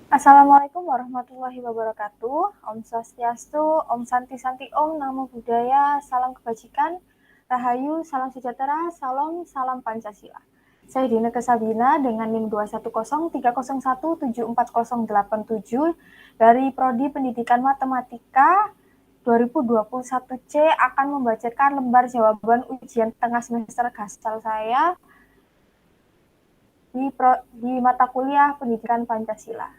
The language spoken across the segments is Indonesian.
Assalamualaikum warahmatullahi wabarakatuh. Om Swastiastu, Om Santi Santi Om, Namo Buddhaya, Salam Kebajikan, Rahayu, Salam Sejahtera, Salam Pancasila. Saya Dineke Sabina dengan NIM 21030317408 dari Prodi Pendidikan Matematika 2021C akan membacakan lembar jawaban ujian tengah semester Gasal saya di mata kuliah Pendidikan Pancasila.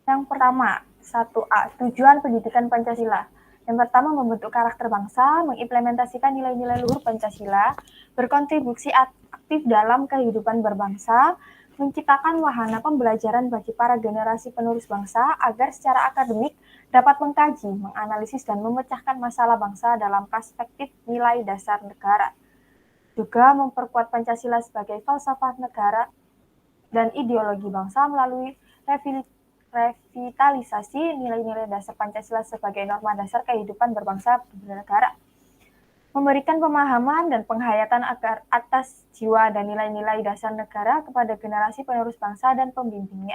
Yang pertama, 1A, tujuan pendidikan Pancasila. Yang pertama, membentuk karakter bangsa, mengimplementasikan nilai-nilai luhur Pancasila, berkontribusi aktif dalam kehidupan berbangsa, menciptakan wahana pembelajaran bagi para generasi penerus bangsa agar secara akademik dapat mengkaji, menganalisis, dan memecahkan masalah bangsa dalam perspektif nilai dasar negara. Juga memperkuat Pancasila sebagai falsafah negara dan ideologi bangsa melalui revitalisasi nilai-nilai dasar Pancasila sebagai norma dasar kehidupan berbangsa bernegara, memberikan pemahaman dan penghayatan atas jiwa dan nilai-nilai dasar negara kepada generasi penerus bangsa dan pembimbingnya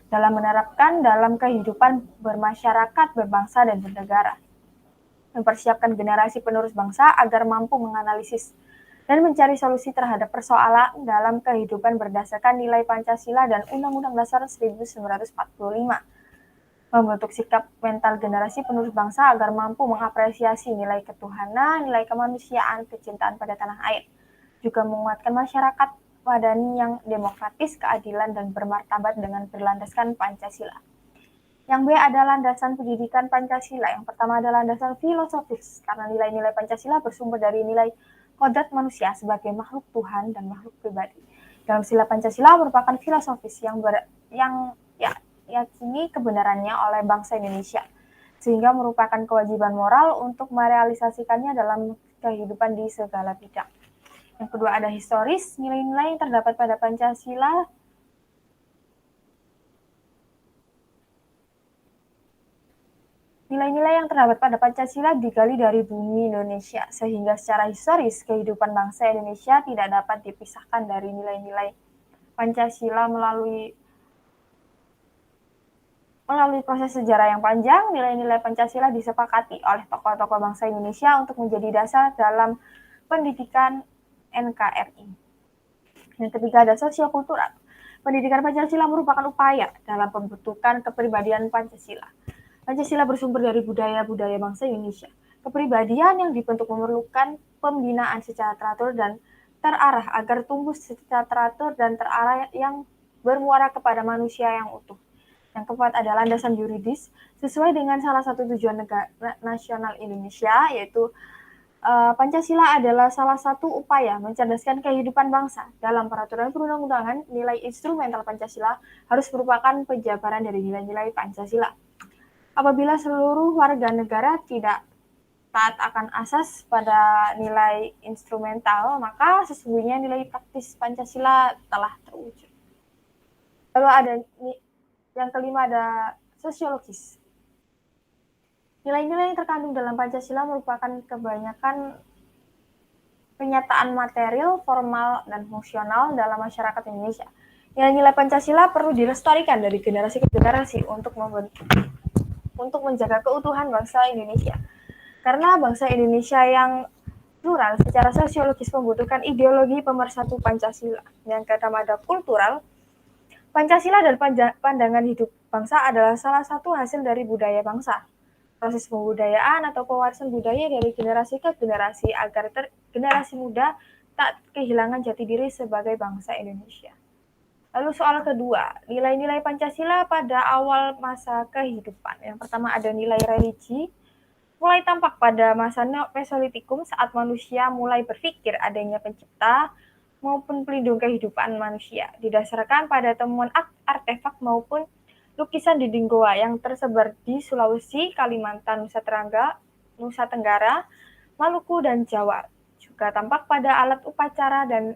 dalam menerapkan dalam kehidupan bermasyarakat, berbangsa, dan bernegara, mempersiapkan generasi penerus bangsa agar mampu menganalisis dan mencari solusi terhadap persoalan dalam kehidupan berdasarkan nilai Pancasila dan Undang-Undang Dasar 1945. Membentuk sikap mental generasi penerus bangsa agar mampu mengapresiasi nilai ketuhanan, nilai kemanusiaan, kecintaan pada tanah air. Juga menguatkan masyarakat madani yang demokratis, keadilan, dan bermartabat dengan berlandaskan Pancasila. Yang B adalah landasan pendidikan Pancasila. Yang pertama adalah landasan filosofis, karena nilai-nilai Pancasila bersumber dari nilai kodrat manusia sebagai makhluk Tuhan dan makhluk pribadi. Dalam sila Pancasila merupakan filosofis yang yakini kebenarannya oleh bangsa Indonesia, sehingga merupakan kewajiban moral untuk merealisasikannya dalam kehidupan di segala bidang. Yang kedua ada historis, nilai-nilai yang terdapat pada Pancasila Nilai-nilai yang terdapat pada Pancasila digali dari bumi Indonesia, sehingga secara historis kehidupan bangsa Indonesia tidak dapat dipisahkan dari nilai-nilai Pancasila melalui proses sejarah yang panjang. Nilai-nilai Pancasila disepakati oleh tokoh-tokoh bangsa Indonesia untuk menjadi dasar dalam pendidikan NKRI. Yang ketiga ada sosiokultural. Pendidikan Pancasila merupakan upaya dalam pembentukan kepribadian Pancasila. Pancasila bersumber dari budaya-budaya bangsa Indonesia. Kepribadian yang dibentuk memerlukan pembinaan secara teratur dan terarah agar tumbuh secara teratur dan terarah yang bermuara kepada manusia yang utuh. Yang keempat adalah landasan yuridis sesuai dengan salah satu tujuan negara nasional Indonesia, yaitu Pancasila adalah salah satu upaya mencerdaskan kehidupan bangsa. Dalam peraturan perundang-undangan, nilai instrumental Pancasila harus merupakan penjabaran dari nilai-nilai Pancasila. Apabila seluruh warga negara tidak taat akan asas pada nilai instrumental, maka sesungguhnya nilai praktis Pancasila telah terwujud. Lalu ada yang kelima ada sosiologis. Nilai-nilai yang terkandung dalam Pancasila merupakan kebanyakan penyataan material, formal, dan fungsional dalam masyarakat Indonesia. Nilai-nilai Pancasila perlu dilestarikan dari generasi ke generasi untuk menjaga keutuhan bangsa Indonesia. Karena bangsa Indonesia yang plural secara sosiologis membutuhkan ideologi pemersatu Pancasila. Yang keenam ada kultural. Pancasila dan pandangan hidup bangsa adalah salah satu hasil dari budaya bangsa. Proses pembudayaan atau pewarisan budaya dari generasi ke generasi agar generasi muda tak kehilangan jati diri sebagai bangsa Indonesia. Lalu soal kedua, nilai-nilai Pancasila pada awal masa kehidupan. Yang pertama ada nilai religi, mulai tampak pada masa Mesolitikum saat manusia mulai berpikir adanya pencipta maupun pelindung kehidupan manusia, didasarkan pada temuan artefak maupun lukisan dinding goa yang tersebar di Sulawesi, Kalimantan, Nusa Tenggara, Maluku, dan Jawa. Juga tampak pada alat upacara dan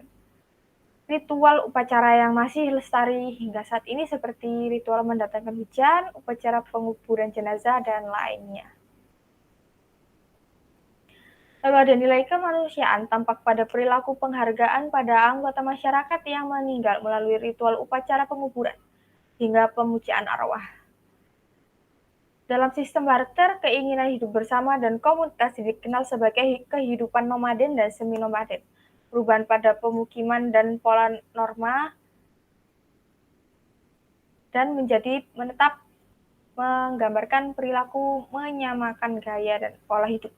ritual upacara yang masih lestari hingga saat ini seperti ritual mendatangkan hujan, upacara penguburan jenazah, dan lainnya. Lalu ada nilai kemanusiaan tampak pada perilaku penghargaan pada anggota masyarakat yang meninggal melalui ritual upacara penguburan hingga pemujaan arwah. Dalam sistem barter, keinginan hidup bersama dan komunitas dikenal sebagai kehidupan nomaden dan semi-nomaden. Perubahan pada pemukiman dan pola norma dan menjadi menetap menggambarkan perilaku menyamakan gaya dan pola hidup.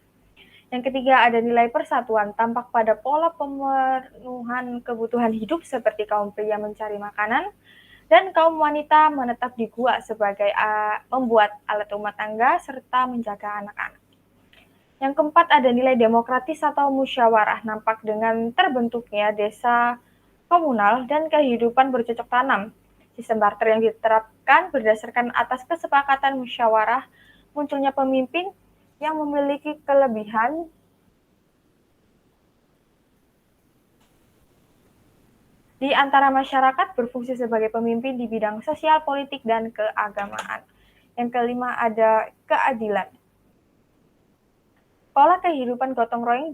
Yang ketiga ada nilai persatuan, tampak pada pola pemenuhan kebutuhan hidup seperti kaum pria mencari makanan dan kaum wanita menetap di gua sebagai membuat alat rumah tangga serta menjaga anak-anak. Yang keempat ada nilai demokratis atau musyawarah, nampak dengan terbentuknya desa komunal dan kehidupan bercocok tanam. Sistem barter yang diterapkan berdasarkan atas kesepakatan musyawarah, munculnya pemimpin yang memiliki kelebihan di antara masyarakat, berfungsi sebagai pemimpin di bidang sosial, politik, dan keagamaan. Yang kelima ada keadilan. Pola kehidupan gotong royong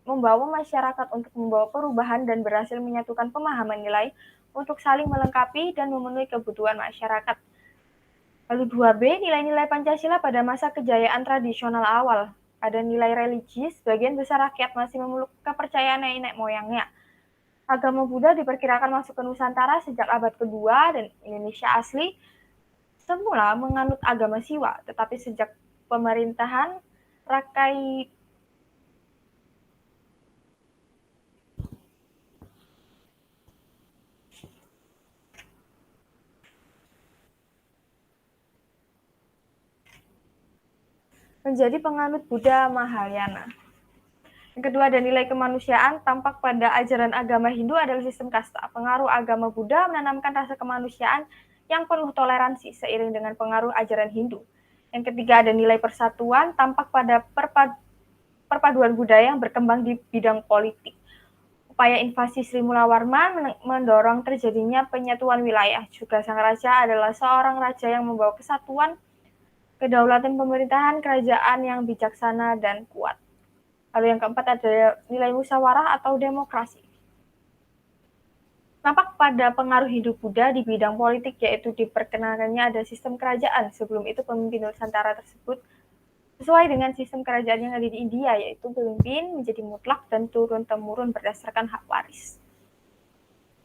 membawa masyarakat untuk membawa perubahan dan berhasil menyatukan pemahaman nilai untuk saling melengkapi dan memenuhi kebutuhan masyarakat. Lalu 2B, nilai-nilai Pancasila pada masa kejayaan tradisional awal. Ada nilai religius, sebagian besar rakyat masih memeluk kepercayaan nenek moyangnya. Agama Buddha diperkirakan masuk ke Nusantara sejak abad kedua dan Indonesia asli semula menganut agama Siwa, tetapi sejak pemerintahan Rakai menjadi penganut Buddha Mahayana. Yang kedua ada nilai kemanusiaan, tampak pada ajaran agama Hindu adalah sistem kasta. Pengaruh agama Buddha menanamkan rasa kemanusiaan yang penuh toleransi seiring dengan pengaruh ajaran Hindu. Yang ketiga ada nilai persatuan, tampak pada perpaduan budaya yang berkembang di bidang politik. Upaya invasi Sri Mulawarman mendorong terjadinya penyatuan wilayah. Juga sang raja adalah seorang raja yang membawa kesatuan, kedaulatan pemerintahan, kerajaan yang bijaksana dan kuat. Lalu yang keempat ada nilai musyawarah atau demokrasi. Nampak pada pengaruh hidup Buddha di bidang politik, yaitu diperkenalkannya ada sistem kerajaan. Sebelum itu pemimpin Nusantara tersebut sesuai dengan sistem kerajaan yang ada di India, yaitu pemimpin menjadi mutlak dan turun-temurun berdasarkan hak waris.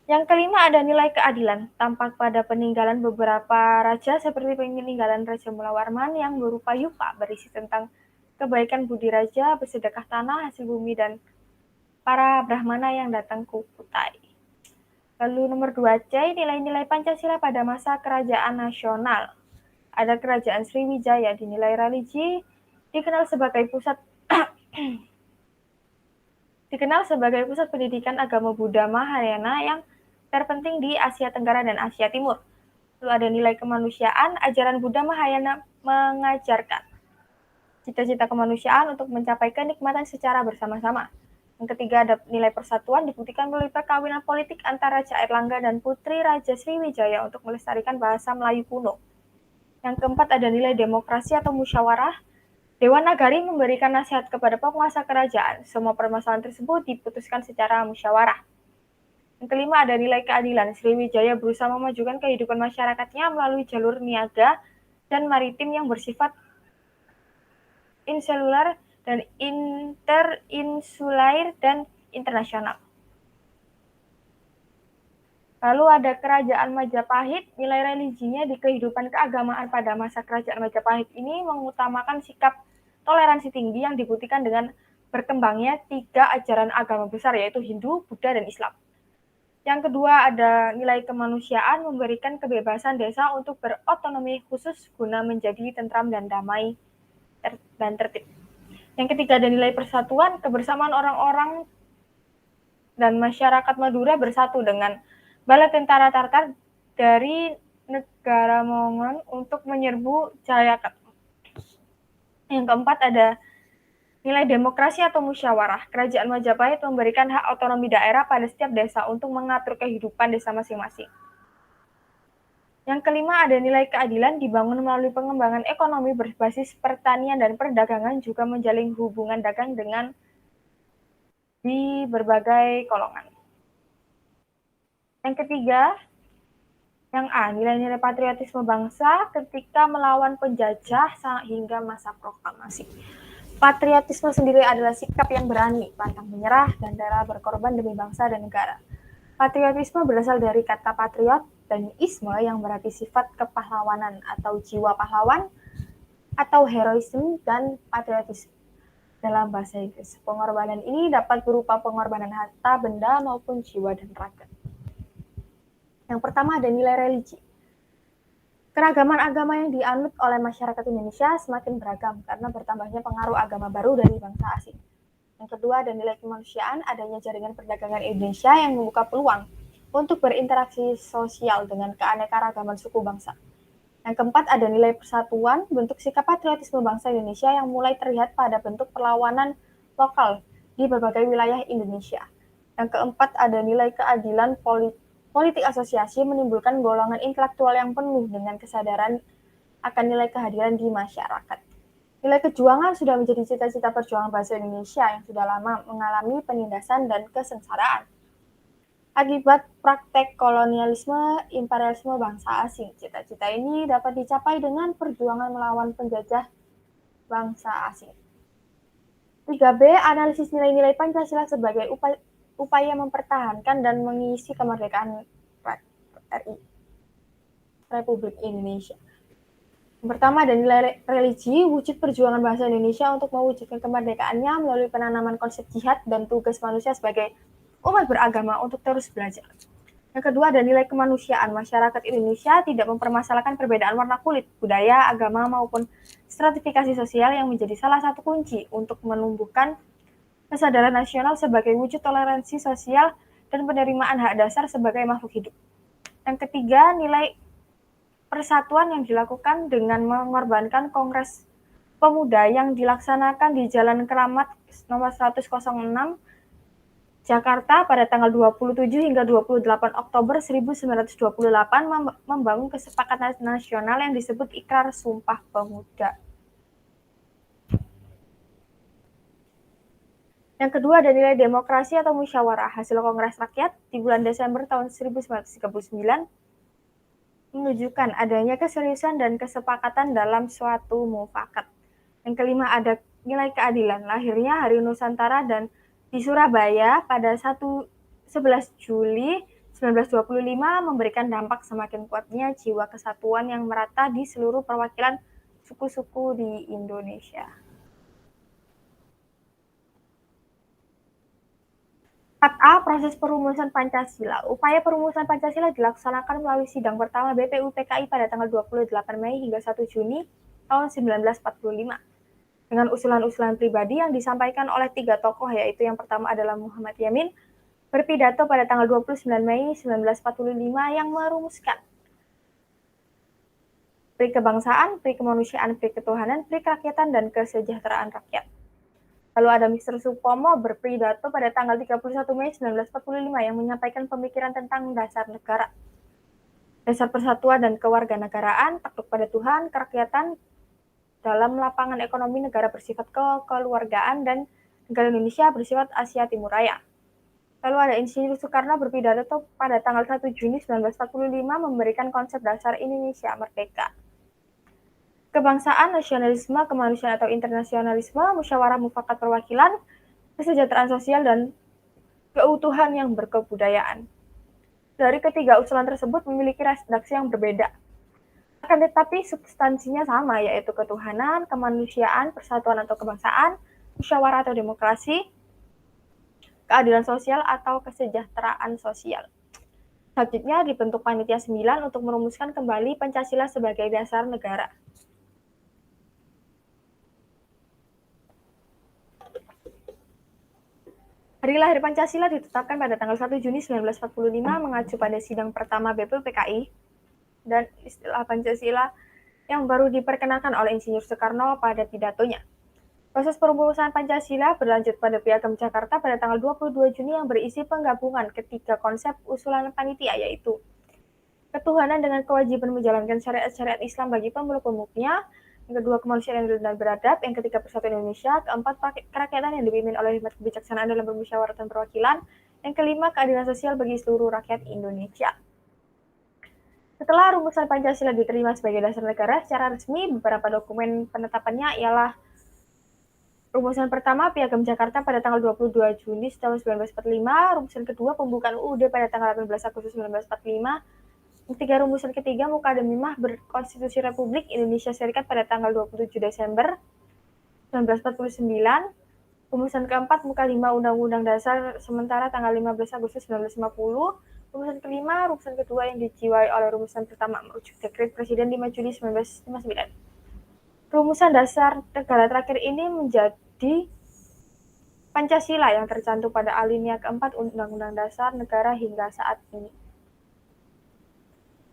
Yang kelima ada nilai keadilan, tampak pada peninggalan beberapa raja seperti peninggalan Raja Mulawarman yang berupa yupa, berisi tentang kebaikan budi raja, bersedekah tanah, hasil bumi, dan para brahmana yang datang ke Kutai. Lalu nomor 2C, nilai-nilai Pancasila pada masa kerajaan nasional. Ada kerajaan Sriwijaya, dinilai religi, dikenal sebagai pusat pendidikan agama Buddha Mahayana yang terpenting di Asia Tenggara dan Asia Timur. Lalu ada nilai kemanusiaan, ajaran Buddha Mahayana mengajarkan cita-cita kemanusiaan untuk mencapai kenikmatan secara bersama-sama. Yang ketiga ada nilai persatuan, dibuktikan melalui perkawinan politik antara Raja Airlangga dan Putri Raja Sriwijaya untuk melestarikan bahasa Melayu kuno. Yang keempat ada nilai demokrasi atau musyawarah. Dewan Nagari memberikan nasihat kepada penguasa kerajaan. Semua permasalahan tersebut diputuskan secara musyawarah. Yang kelima ada nilai keadilan. Sriwijaya berusaha memajukan kehidupan masyarakatnya melalui jalur niaga dan maritim yang bersifat insular dan interinsulair dan internasional. Lalu ada kerajaan Majapahit, nilai religinya di kehidupan keagamaan pada masa kerajaan Majapahit ini mengutamakan sikap toleransi tinggi yang dibuktikan dengan berkembangnya 3 ajaran agama besar yaitu Hindu, Buddha, dan Islam. Yang kedua ada nilai kemanusiaan, memberikan kebebasan desa untuk berotonomi khusus guna menjadi tentram dan damai dan tertib. Yang ketiga ada nilai persatuan, kebersamaan orang-orang dan masyarakat Madura bersatu dengan bala tentara Tartar dari negara Mongol untuk menyerbu Jayakat. Yang keempat ada nilai demokrasi atau musyawarah. Kerajaan Majapahit memberikan hak otonomi daerah pada setiap desa untuk mengatur kehidupan desa masing-masing. Yang kelima ada nilai keadilan, dibangun melalui pengembangan ekonomi berbasis pertanian dan perdagangan, juga menjalin hubungan dagang dengan di berbagai golongan. Yang ketiga, yang A, nilai-nilai patriotisme bangsa ketika melawan penjajah hingga masa proklamasi. Patriotisme sendiri adalah sikap yang berani, pantang menyerah, dan rela berkorban demi bangsa dan negara. Patriotisme berasal dari kata patriot dan isme yang berarti sifat kepahlawanan atau jiwa pahlawan atau heroisme dan patriotisme dalam bahasa Inggris. Pengorbanan ini dapat berupa pengorbanan harta, benda, maupun jiwa dan raga. Yang pertama ada nilai religi. Keragaman agama yang dianut oleh masyarakat Indonesia semakin beragam karena bertambahnya pengaruh agama baru dari bangsa asing. Yang kedua ada nilai kemanusiaan, adanya jaringan perdagangan Indonesia yang membuka peluang untuk berinteraksi sosial dengan keanekaragaman suku bangsa. Yang keempat ada nilai persatuan, bentuk sikap patriotisme bangsa Indonesia yang mulai terlihat pada bentuk perlawanan lokal di berbagai wilayah Indonesia. Yang keempat ada nilai keadilan politik asosiasi menimbulkan golongan intelektual yang penuh dengan kesadaran akan nilai kehadiran di masyarakat. Nilai kejuangan sudah menjadi cita-cita perjuangan bangsa Indonesia yang sudah lama mengalami penindasan dan kesengsaraan akibat praktek kolonialisme imperialisme bangsa asing. Cita-cita ini dapat dicapai dengan perjuangan melawan penjajah bangsa asing. 3B, analisis nilai-nilai Pancasila sebagai upaya mempertahankan dan mengisi kemerdekaan RI, Republik Indonesia. Yang pertama ada nilai religi, wujud perjuangan bangsa Indonesia untuk mewujudkan kemerdekaannya melalui penanaman konsep jihad dan tugas manusia sebagai umat beragama untuk terus belajar. Yang kedua ada nilai kemanusiaan. Masyarakat Indonesia tidak mempermasalahkan perbedaan warna kulit, budaya, agama, maupun stratifikasi sosial yang menjadi salah satu kunci untuk menumbuhkan kesadaran nasional sebagai wujud toleransi sosial dan penerimaan hak dasar sebagai makhluk hidup. Yang ketiga, nilai persatuan yang dilakukan dengan mengorbankan Kongres Pemuda yang dilaksanakan di Jalan Keramat nomor 106 Jakarta pada tanggal 27 hingga 28 Oktober 1928 membangun kesepakatan nasional yang disebut Ikrar Sumpah Pemuda. Yang kedua ada nilai demokrasi atau musyawarah. Hasil Kongres Rakyat di bulan Desember tahun 1939 menunjukkan adanya keseriusan dan kesepakatan dalam suatu mufakat. Yang kelima ada nilai keadilan. Lahirnya Hari Nusantara dan di Surabaya pada 11 Juli 1925 memberikan dampak semakin kuatnya jiwa kesatuan yang merata di seluruh perwakilan suku-suku di Indonesia. 4A, proses perumusan Pancasila. Upaya perumusan Pancasila dilaksanakan melalui sidang pertama BPUPKI pada tanggal 28 Mei hingga 1 Juni tahun 1945. Dengan usulan-usulan pribadi yang disampaikan oleh 3 tokoh, yaitu yang pertama adalah Muhammad Yamin, berpidato pada tanggal 29 Mei 1945 yang merumuskan pri kebangsaan, pri kemanusiaan, pri ketuhanan, pri kerakyatan, dan kesejahteraan rakyat. Lalu ada Mr. Supomo berpidato pada tanggal 31 Mei 1945 yang menyampaikan pemikiran tentang dasar negara, dasar persatuan dan kewarganegaraan, takluk pada Tuhan, kerakyatan, dalam lapangan ekonomi negara bersifat kekeluargaan dan negara Indonesia bersifat Asia Timur Raya. Lalu ada Insinyur Soekarno berpidato pada tanggal 1 Juni 1945 memberikan konsep dasar Indonesia Merdeka. Kebangsaan, nasionalisme, kemanusiaan atau internasionalisme, musyawarah mufakat perwakilan, kesejahteraan sosial, dan keutuhan yang berkebudayaan. Dari ketiga usulan tersebut memiliki redaksi yang berbeda. Akan tetapi substansinya sama, yaitu ketuhanan, kemanusiaan, persatuan atau kebangsaan, musyawarah atau demokrasi, keadilan sosial atau kesejahteraan sosial. Selanjutnya dibentuk panitia 9 untuk merumuskan kembali Pancasila sebagai dasar negara. Hari lahir Pancasila ditetapkan pada tanggal 1 Juni 1945 mengacu pada sidang pertama BPUPKI dan istilah Pancasila yang baru diperkenalkan oleh Insinyur Soekarno pada pidatonya. Proses perumusan Pancasila berlanjut pada Piagam Jakarta pada tanggal 22 Juni yang berisi penggabungan ketiga konsep usulan panitia, yaitu ketuhanan dengan kewajiban menjalankan syariat-syariat Islam bagi pemeluk-pemeluknya, Yang kedua, kemanusiaan yang adil dan beradab. Yang ketiga, persatuan Indonesia. Keempat, kerakyatan yang dipimpin oleh hikmat kebijaksanaan dalam bermusyawarah dan perwakilan. Yang kelima, keadilan sosial bagi seluruh rakyat Indonesia. Setelah rumusan Pancasila diterima sebagai dasar negara secara resmi, beberapa dokumen penetapannya ialah rumusan pertama, Piagam Jakarta pada tanggal 22 Juni tahun 1945. Rumusan kedua, pembukaan UUD pada tanggal 18 Agustus 1945. Ketiga, rumusan ketiga, Mukadimah Berkonstitusi Republik Indonesia Serikat pada tanggal 27 Desember 1949. Rumusan keempat, Muka 5 Undang-Undang Dasar sementara tanggal 15 Agustus 1950. Rumusan kelima, rumusan kedua yang dijiwai oleh rumusan pertama merujuk Dekret Presiden 5 Juli 1959. Rumusan dasar negara terakhir ini menjadi Pancasila yang tercantum pada alinea keempat Undang-Undang Dasar Negara hingga saat ini.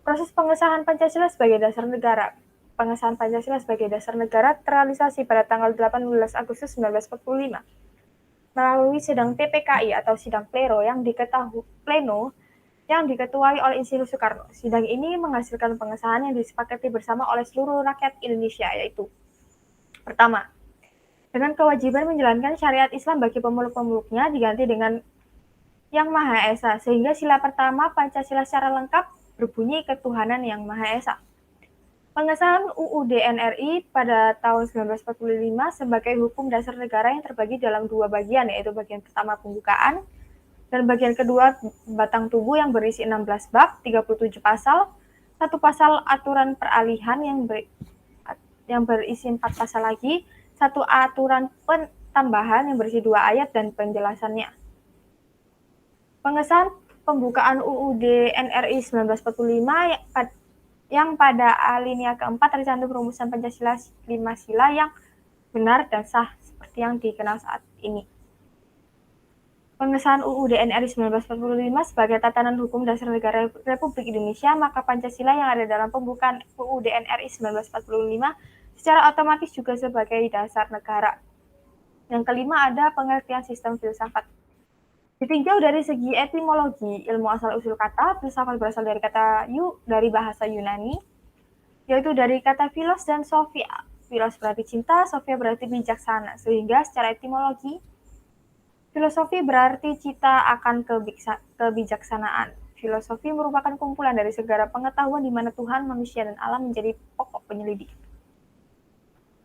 Proses pengesahan Pancasila sebagai dasar negara. Pengesahan Pancasila sebagai dasar negara terrealisasi pada tanggal 18 Agustus 1945 melalui sidang TPKI atau sidang pleno yang diketuai oleh Insinyur Soekarno. Sidang ini menghasilkan pengesahan yang disepakati bersama oleh seluruh rakyat Indonesia, yaitu pertama, dengan kewajiban menjalankan syariat Islam bagi pemeluk-pemeluknya diganti dengan Yang Maha Esa, sehingga sila pertama Pancasila secara lengkap berbunyi ketuhanan Yang Maha Esa. Pengesahan UUD NRI pada tahun 1945 sebagai hukum dasar negara yang terbagi dalam dua bagian, yaitu bagian pertama pembukaan dan bagian kedua batang tubuh yang berisi 16 bab, 37 pasal, satu pasal aturan peralihan yang berisi 4 pasal lagi, satu aturan tambahan yang berisi 2 ayat dan penjelasannya. Pengesahan pembukaan UUD NRI 1945 yang pada alinea keempat tercantum rumusan Pancasila 5 sila yang benar dan sah seperti yang dikenal saat ini. Pengesahan UUD NRI 1945 sebagai tatanan hukum dasar negara Republik Indonesia, maka Pancasila yang ada dalam pembukaan UUD NRI 1945 secara otomatis juga sebagai dasar negara. Yang kelima, ada pengertian sistem filsafat. Ditinjau dari segi etimologi, ilmu asal-usul kata, filsafat berasal dari kata dari bahasa Yunani, yaitu dari kata philos dan sophia. Philos berarti cinta, sophia berarti bijaksana, sehingga secara etimologi, filosofi berarti cita akan kebijaksanaan. Filosofi merupakan kumpulan dari segala pengetahuan di mana Tuhan, manusia, dan alam menjadi pokok penyelidik.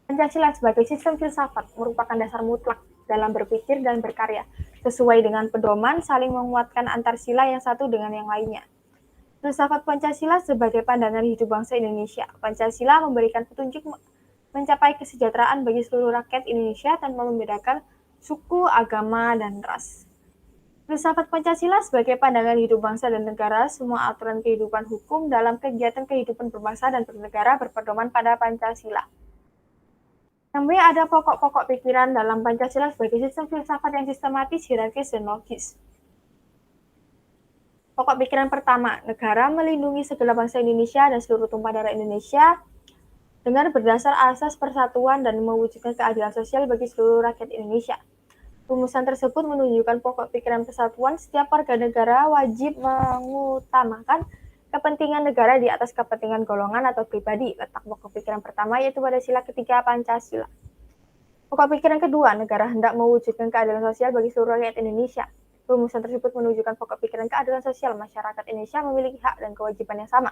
Pancasila sebagai sistem filsafat merupakan dasar mutlak dalam berpikir dan berkarya, sesuai dengan pedoman saling menguatkan antar sila yang satu dengan yang lainnya. Filsafat Pancasila sebagai pandangan hidup bangsa Indonesia. Pancasila memberikan petunjuk mencapai kesejahteraan bagi seluruh rakyat Indonesia tanpa membedakan suku, agama, dan ras. Filsafat Pancasila sebagai pandangan hidup bangsa dan negara, semua aturan kehidupan hukum dalam kegiatan kehidupan berbangsa dan bernegara berpedoman pada Pancasila. Namun ada pokok-pokok pikiran dalam Pancasila sebagai sistem filsafat yang sistematis, hierarkis, dan logis. Pokok pikiran pertama, negara melindungi segala bangsa Indonesia dan seluruh tumpah darah Indonesia dengan berdasar asas persatuan dan mewujudkan keadilan sosial bagi seluruh rakyat Indonesia. Rumusan tersebut menunjukkan pokok pikiran persatuan setiap warga negara wajib mengutamakan kepentingan negara di atas kepentingan golongan atau pribadi. Letak pokok pikiran pertama yaitu pada sila ketiga Pancasila. Pokok pikiran kedua, negara hendak mewujudkan keadilan sosial bagi seluruh rakyat Indonesia. Rumusan tersebut menunjukkan pokok pikiran keadilan sosial masyarakat Indonesia memiliki hak dan kewajiban yang sama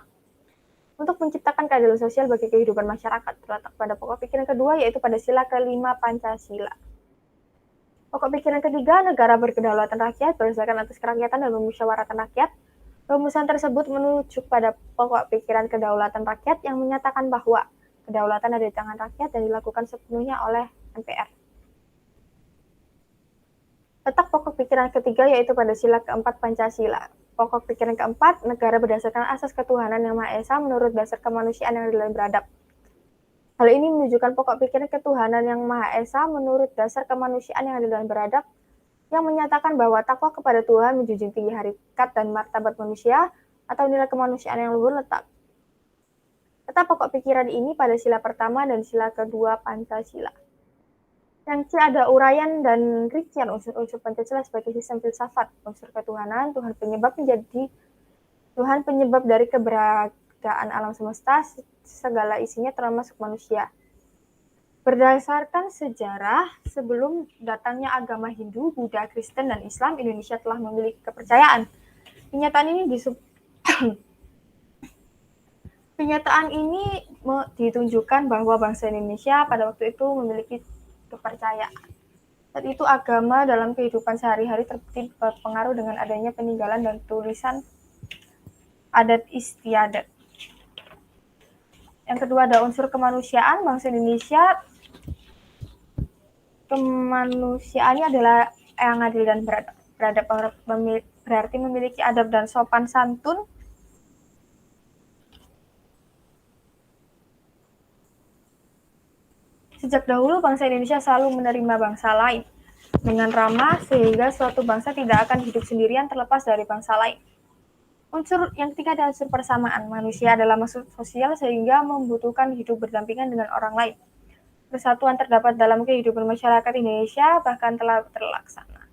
untuk menciptakan keadilan sosial bagi kehidupan masyarakat. Terletak pada pokok pikiran kedua yaitu pada sila kelima Pancasila. Pokok pikiran ketiga, negara berkedaulatan rakyat berdasarkan atas kerakyatan dan memusyawarahkan rakyat. Rumusan tersebut menunjuk pada pokok pikiran kedaulatan rakyat yang menyatakan bahwa kedaulatan ada di tangan rakyat dan dilakukan sepenuhnya oleh MPR. Letak pokok pikiran ketiga yaitu pada sila keempat Pancasila. Pokok pikiran keempat, negara berdasarkan asas ketuhanan yang Maha Esa menurut dasar kemanusiaan yang adil dan beradab. Hal ini menunjukkan pokok pikiran ketuhanan yang Maha Esa menurut dasar kemanusiaan yang adil dan beradab, yang menyatakan bahwa takwa kepada Tuhan menjunjung tinggi hakikat dan martabat manusia atau nilai kemanusiaan yang luhur. Letak pokok pikiran ini pada sila pertama dan sila kedua Pancasila. Yang C, ada uraian dan rincian unsur-unsur Pancasila sebagai sistem filsafat. Unsur ketuhanan, Tuhan penyebab dari keberadaan alam semesta, segala isinya termasuk manusia. Berdasarkan sejarah, sebelum datangnya agama Hindu, Buddha, Kristen, dan Islam, Indonesia telah memiliki kepercayaan. Kenyataan ini ditunjukkan bahwa bangsa Indonesia pada waktu itu memiliki kepercayaan. Saat itu agama dalam kehidupan sehari-hari terbukti berpengaruh dengan adanya peninggalan dan tulisan adat istiadat. Yang kedua ada unsur kemanusiaan. Bangsa Indonesia kemanusiaannya adalah yang adil dan beradab, berarti memiliki adab dan sopan santun. Sejak dahulu bangsa Indonesia selalu menerima bangsa lain dengan ramah, sehingga suatu bangsa tidak akan hidup sendirian terlepas dari bangsa lain. Unsur yang ketiga adalah unsur persamaan. Manusia adalah makhluk sosial sehingga membutuhkan hidup berdampingan dengan orang lain. Persatuan terdapat dalam kehidupan masyarakat Indonesia bahkan telah terlaksana.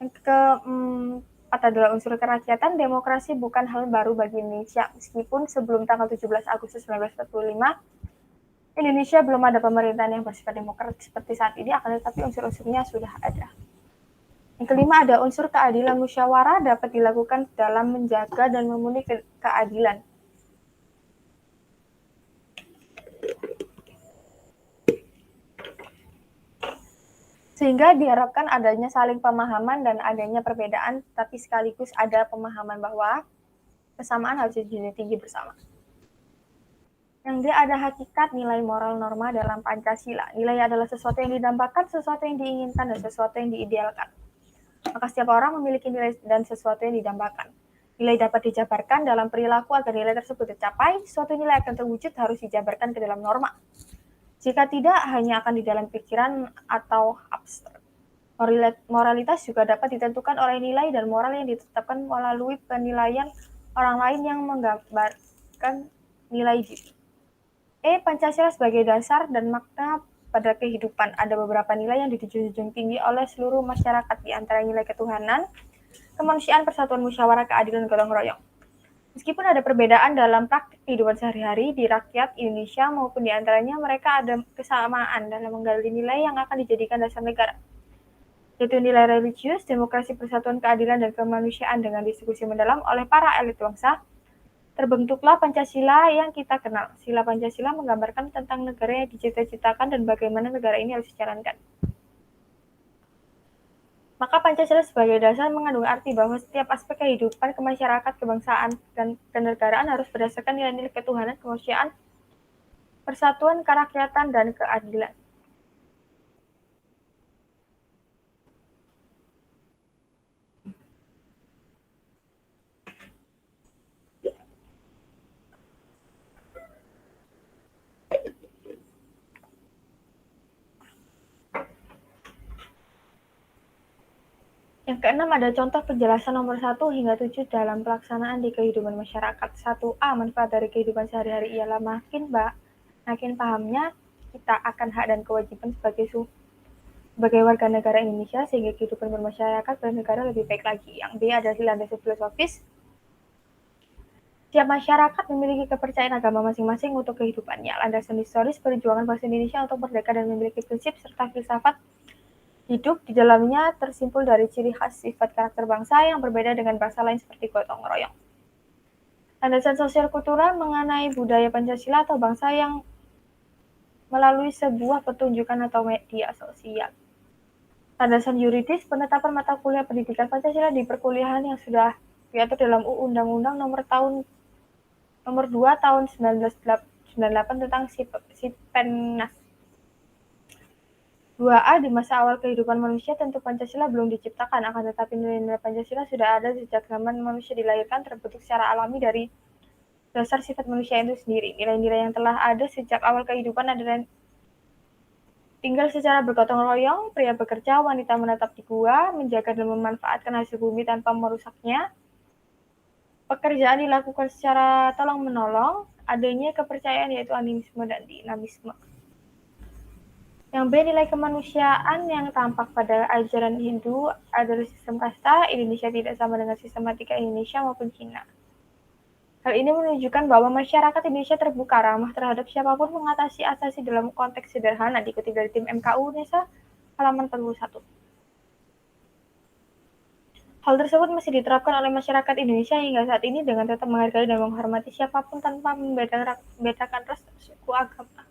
Yang keempat adalah unsur kerakyatan. Demokrasi bukan hal baru bagi Indonesia. Meskipun sebelum tanggal 17 Agustus 1945 Indonesia belum ada pemerintahan yang bersifat demokratis seperti saat ini, akan tetapi unsur-unsurnya sudah ada. Yang kelima ada unsur keadilan. Musyawarah dapat dilakukan dalam menjaga dan memenuhi keadilan. Sehingga diharapkan adanya saling pemahaman dan adanya perbedaan, tapi sekaligus ada pemahaman bahwa kesamaan harus dijunjung tinggi bersama. Yang dia ada hakikat nilai moral norma dalam Pancasila. Nilai adalah sesuatu yang didambakan, sesuatu yang diinginkan, dan sesuatu yang diidealkan. Maka setiap orang memiliki nilai dan sesuatu yang didambakan. Nilai dapat dijabarkan dalam perilaku agar nilai tersebut tercapai, suatu nilai akan terwujud harus dijabarkan ke dalam norma. Jika tidak, hanya akan di dalam pikiran atau abstrak. Moralitas juga dapat ditentukan oleh nilai dan moral yang ditetapkan melalui penilaian orang lain yang menggambarkan nilai diri. Pancasila sebagai dasar dan makna pada kehidupan. Ada beberapa nilai yang dijunjung tinggi oleh seluruh masyarakat, di antara nilai ketuhanan, kemanusiaan, persatuan, musyawarah, keadilan, dan gotong royong. Meskipun ada perbedaan dalam praktik kehidupan sehari-hari di rakyat Indonesia maupun di antaranya, mereka ada kesamaan dalam menggali nilai yang akan dijadikan dasar negara, yaitu nilai religius, demokrasi, persatuan, keadilan, dan kemanusiaan. Dengan diskusi mendalam oleh para elit bangsa, terbentuklah Pancasila yang kita kenal. Sila Pancasila menggambarkan tentang negara yang dicita-citakan dan bagaimana negara ini harus dijalankan. Maka Pancasila sebagai dasar mengandung arti bahwa setiap aspek kehidupan kemasyarakatan, kebangsaan, dan kenegaraan harus berdasarkan nilai-nilai ketuhanan, kemanusiaan, persatuan, kerakyatan, dan keadilan. Yang keenam ada contoh penjelasan nomor 1 hingga 7 dalam pelaksanaan di kehidupan masyarakat. 1A. Manfaat dari kehidupan sehari-hari ialah makin pahamnya kita akan hak dan kewajiban sebagai warga negara Indonesia, sehingga kehidupan bermasyarakat bernegara lebih baik lagi. Yang B adalah landasan filosofis. Setiap masyarakat memiliki kepercayaan agama masing-masing untuk kehidupannya. Landasan historis perjuangan bangsa Indonesia untuk merdeka dan memiliki prinsip serta filsafat hidup di dalamnya tersimpul dari ciri khas sifat karakter bangsa yang berbeda dengan bangsa lain seperti gotong royong. Landasan sosial kultural mengenai budaya Pancasila atau bangsa yang melalui sebuah pertunjukan atau media sosial. Landasan yuridis penetapan mata kuliah pendidikan Pancasila di perkuliahan yang sudah diatur dalam Undang-Undang Nomor 2 Tahun 1998 tentang Sipenas. 2A. Di masa awal kehidupan manusia tentu Pancasila belum diciptakan, akan tetapi nilai-nilai Pancasila sudah ada sejak zaman manusia dilahirkan, terbentuk secara alami dari dasar sifat manusia itu sendiri. Nilai-nilai yang telah ada sejak awal kehidupan adalah tinggal secara bergotong royong, pria bekerja, wanita menetap di gua, menjaga dan memanfaatkan hasil bumi tanpa merusaknya, pekerjaan dilakukan secara tolong-menolong, adanya kepercayaan yaitu animisme dan dinamisme. Yang B, nilai kemanusiaan yang tampak pada ajaran Hindu adalah sistem kasta. Indonesia tidak sama dengan sistematika Indonesia maupun Cina. Hal ini menunjukkan bahwa masyarakat Indonesia terbuka, ramah terhadap siapapun, mengatasi asasi dalam konteks sederhana, dikutip dari tim MKU Unesa, halaman 41. Hal tersebut masih diterapkan oleh masyarakat Indonesia hingga saat ini dengan tetap menghargai dan menghormati siapapun tanpa membedakan ras, suku, agama.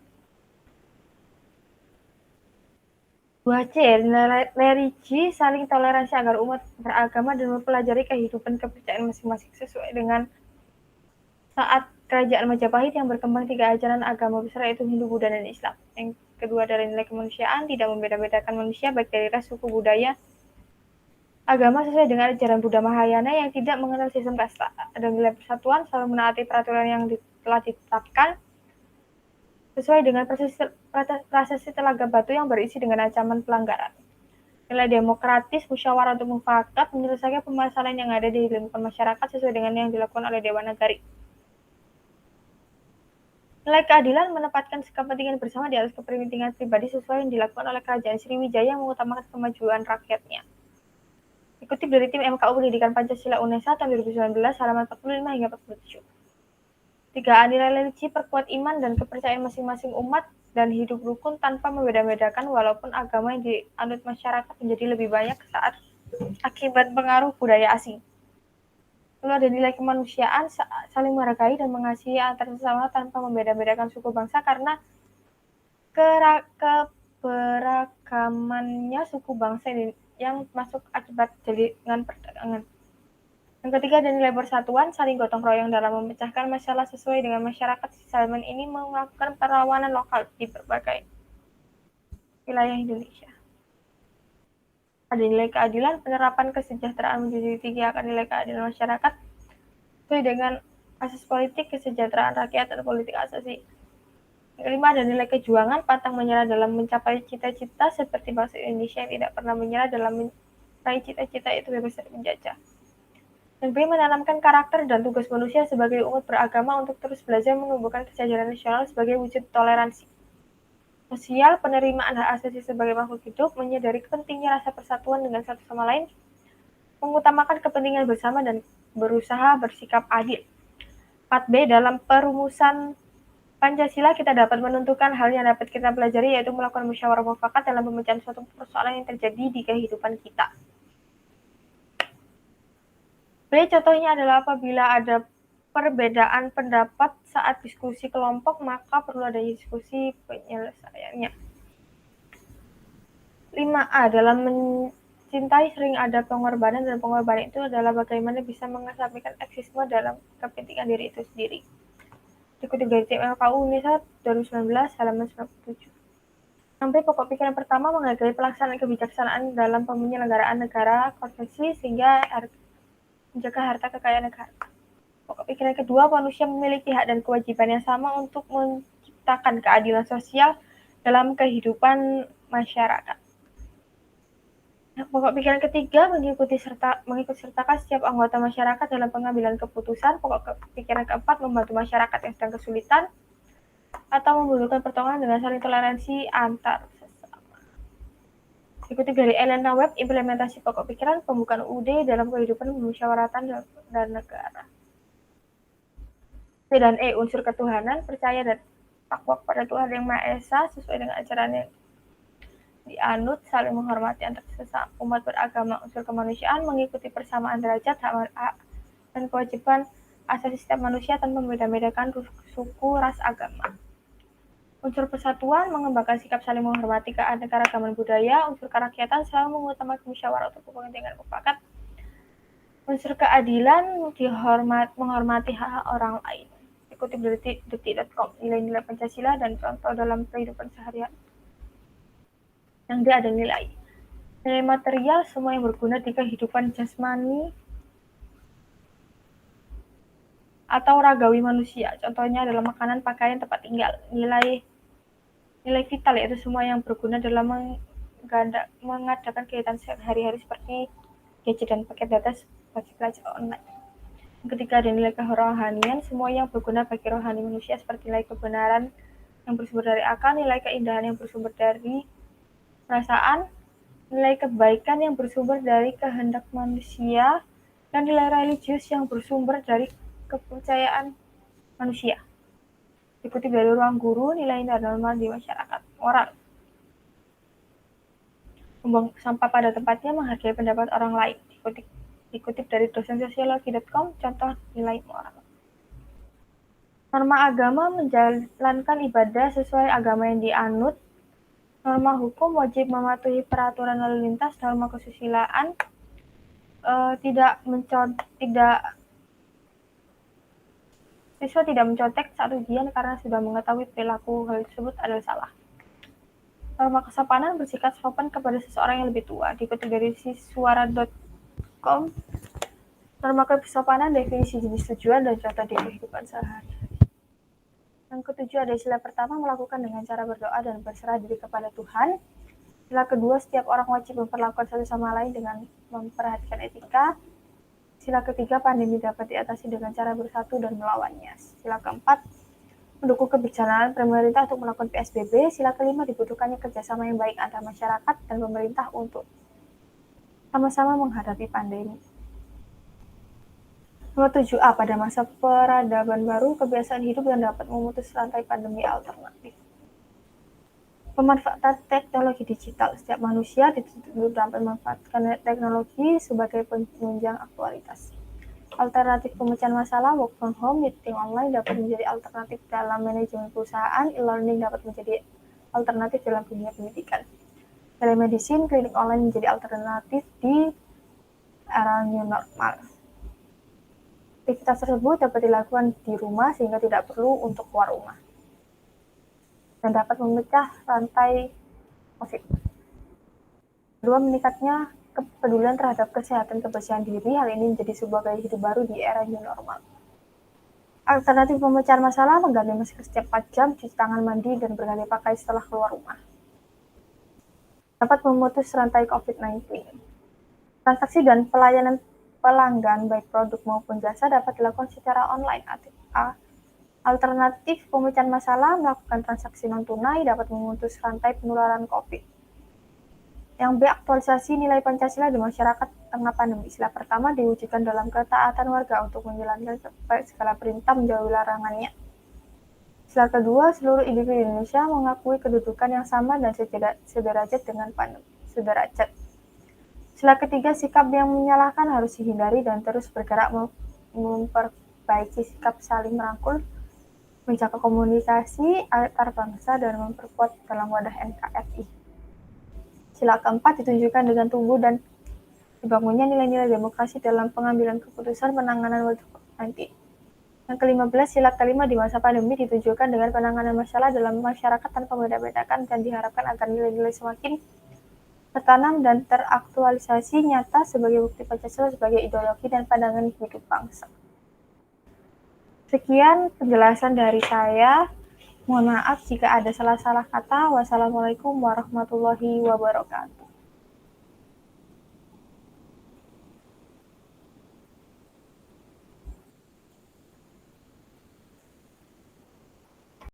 2C. Leri G. Saling toleransi agar umat beragama dan mempelajari kehidupan kepercayaan masing-masing sesuai dengan saat kerajaan Majapahit yang berkembang 3 ajaran agama besar yaitu Hindu, Buddha, dan Islam. Yang kedua dari nilai kemanusiaan, tidak membeda-bedakan manusia baik dari ras, suku, budaya, agama sesuai dengan ajaran Buddha Mahayana yang tidak mengenal sistem kasta. Ada nilai persatuan, selalu menaati peraturan yang telah ditetapkan sesuai dengan prasasti Telaga Batu yang berisi dengan ancaman pelanggaran. Nilai demokratis, musyawarah untuk mufakat, menyelesaikan permasalahan yang ada di lingkungan masyarakat sesuai dengan yang dilakukan oleh Dewan Nagari. Nilai keadilan menempatkan kepentingan bersama di atas kepentingan pribadi sesuai yang dilakukan oleh Kerajaan Sriwijaya yang mengutamakan kemajuan rakyatnya. Dikutip dari tim MKU Pendidikan Pancasila Unesa tahun 2019 halaman 45 hingga 47. 3A. Nilai religi perkuat iman dan kepercayaan masing-masing umat dan hidup rukun tanpa membeda-bedakan walaupun agama yang dianut masyarakat menjadi lebih banyak saat akibat pengaruh budaya asing. Lalu ada nilai kemanusiaan, saling menghargai dan mengasihi antar sesama tanpa membeda-bedakan suku bangsa karena keberagamannya suku bangsa yang masuk akibat jaringan perdagangan. Yang ketiga ada nilai persatuan, saling gotong royong dalam memecahkan masalah sesuai dengan masyarakat. Zaman ini melakukan perlawanan lokal di berbagai wilayah Indonesia. Ada nilai keadilan, penerapan kesejahteraan menjadi tinggi akan nilai keadilan masyarakat sesuai dengan asas politik, kesejahteraan rakyat, dan politik asasi. Yang kelima ada nilai kejuangan, pantang menyerah dalam mencapai cita-cita seperti bangsa Indonesia yang tidak pernah menyerah dalam meraih cita-cita itu bebas dari penjajah. Dan B. Menanamkan karakter dan tugas manusia sebagai umat beragama untuk terus belajar menumbuhkan kesadaran nasional sebagai wujud toleransi sosial, penerimaan hak asasi sebagai makhluk hidup, menyadari pentingnya rasa persatuan dengan satu sama lain, mengutamakan kepentingan bersama dan berusaha bersikap adil. 4B. Dalam perumusan Pancasila kita dapat menentukan hal yang dapat kita pelajari yaitu melakukan musyawarah mufakat dalam pemecahan suatu persoalan yang terjadi di kehidupan kita. B. Contohnya adalah apabila ada perbedaan pendapat saat diskusi kelompok, maka perlu ada diskusi penyelesaiannya. 5A. Dalam mencintai sering ada pengorbanan dan pengorbanan itu adalah bagaimana bisa mengesampingkan eksisme dalam kepentingan diri itu sendiri. Dikutip dari tim MKU Unesa 2019 halaman 97. Sampai pokok pikiran pertama menghargai pelaksanaan kebijaksanaan dalam penyelenggaraan negara konvensi sehingga menjaga harta kekayaan negara. Pokok pikiran kedua, manusia memiliki hak dan kewajiban yang sama untuk menciptakan keadilan sosial dalam kehidupan masyarakat. Pokok pikiran ketiga, mengikut sertakan setiap anggota masyarakat dalam pengambilan keputusan. Pokok pikiran keempat, membantu masyarakat yang sedang kesulitan atau membutuhkan pertolongan dengan saling toleransi antar sesama. Dikutip dari Elena Webb, implementasi pokok pikiran pembukaan UUD dalam kehidupan musyawaratan dan negara. C dan E. Unsur ketuhanan, percaya dan takwa kepada Tuhan Yang Maha Esa sesuai dengan ajaran yang dianut, saling menghormati antar sesama umat beragama. Unsur kemanusiaan, mengikuti persamaan derajat, hak dan kewajiban asasi setiap manusia tanpa membeda-bedakan suku, ras, agama. Unsur persatuan, mengembangkan sikap saling menghormati keanekaragaman budaya. Unsur kerakyatan, selalu mengutamakan musyawarah untuk kepentingan mufakat. Unsur keadilan, menghormati hak orang lain. Dikutip dari detik.com, nilai-nilai Pancasila dan contoh dalam kehidupan sehari-hari. Yang dia ada nilai material, semua yang berguna di kehidupan jasmani atau ragawi manusia. Contohnya adalah makanan, pakaian, tempat tinggal. Nilai vital yaitu semua yang berguna dalam mengadakan kegiatan sehari-hari seperti gadget dan paket data bagi pelajar online. Yang ketiga ada nilai kerohanian, semua yang berguna bagi rohani manusia seperti nilai kebenaran yang bersumber dari akal, nilai keindahan yang bersumber dari perasaan, nilai kebaikan yang bersumber dari kehendak manusia, dan nilai religius yang bersumber dari kepercayaan manusia. Dikutip dari Ruang Guru, nilai normal di masyarakat. Moral. Membuang sampah pada tempatnya, menghargai pendapat orang lain. Dikutip dari dosen sosiologi.com, contoh nilai moral. Norma agama menjalankan ibadah sesuai agama yang dianut. Norma hukum wajib mematuhi peraturan lalu lintas. Norma kesusilaan siswa tidak mencontek saat ujian karena sudah mengetahui perilaku hal tersebut adalah salah. Norma kesopanan bersikap sopan kepada seseorang yang lebih tua. Dikutip dari siswara.com, norma kesopanan, definisi jenis tujuan, dan contoh di kehidupan sehari-hari. Yang ketujuh ada sila pertama, melakukan dengan cara berdoa dan berserah diri kepada Tuhan. Sila kedua, setiap orang wajib memperlakukan satu sama lain dengan memperhatikan etika. Sila ketiga, pandemi dapat diatasi dengan cara bersatu dan melawannya. Sila keempat, mendukung kebijakan pemerintah untuk melakukan PSBB. Sila kelima, dibutuhkannya kerjasama yang baik antara masyarakat dan pemerintah untuk sama-sama menghadapi pandemi. Nomor 7A, pada masa peradaban baru, kebiasaan hidup yang dapat memutus rantai pandemi alternatif. Pemanfaatan teknologi digital. Setiap manusia dituntut dapat memanfaatkan teknologi sebagai penunjang aktualitas. Alternatif pemecahan masalah, work from home, meeting online dapat menjadi alternatif dalam manajemen perusahaan, e-learning dapat menjadi alternatif dalam dunia pendidikan. Telemedicine, klinik online menjadi alternatif di era new normal. Aktivitas tersebut dapat dilakukan di rumah sehingga tidak perlu untuk keluar rumah. Dan dapat memecah rantai COVID. Kedua, meningkatnya kepedulian terhadap kesehatan kebersihan diri. Hal ini menjadi sebuah gaya hidup baru di era new normal. Alternatif pemecahan masalah, mengganti masker setiap 4 jam, cuci tangan, mandi, dan berganti pakaian setelah keluar rumah. Dapat memutus rantai COVID-19. Transaksi dan pelayanan pelanggan baik produk maupun jasa dapat dilakukan secara online. Alternatif pemecahan masalah, melakukan transaksi non-tunai dapat memutus rantai penularan COVID. Yang B, aktualisasi nilai Pancasila di masyarakat tengah pandemi. Sila pertama diwujudkan dalam ketaatan warga untuk menjalankan segala perintah menjauhi larangannya. Sila kedua, seluruh individu Indonesia mengakui kedudukan yang sama dan sederajat dengan pandemi. Sila ketiga, sikap yang menyalahkan harus dihindari dan terus bergerak memperbaiki sikap saling merangkul, menjaga komunikasi antar bangsa, dan memperkuat dalam wadah NKRI. Sila keempat, ditunjukkan dengan tumbuh dan dibangunnya nilai-nilai demokrasi dalam pengambilan keputusan penanganan COVID-19. Yang ke-15, sila kelima, di masa pandemi ditunjukkan dengan penanganan masalah dalam masyarakat tanpa membeda-bedakan dan diharapkan agar nilai-nilai semakin tertanam dan teraktualisasi nyata sebagai bukti Pancasila sebagai ideologi dan pandangan hidup bangsa. Sekian penjelasan dari saya. Mohon maaf jika ada salah-salah kata. Wassalamualaikum warahmatullahi wabarakatuh.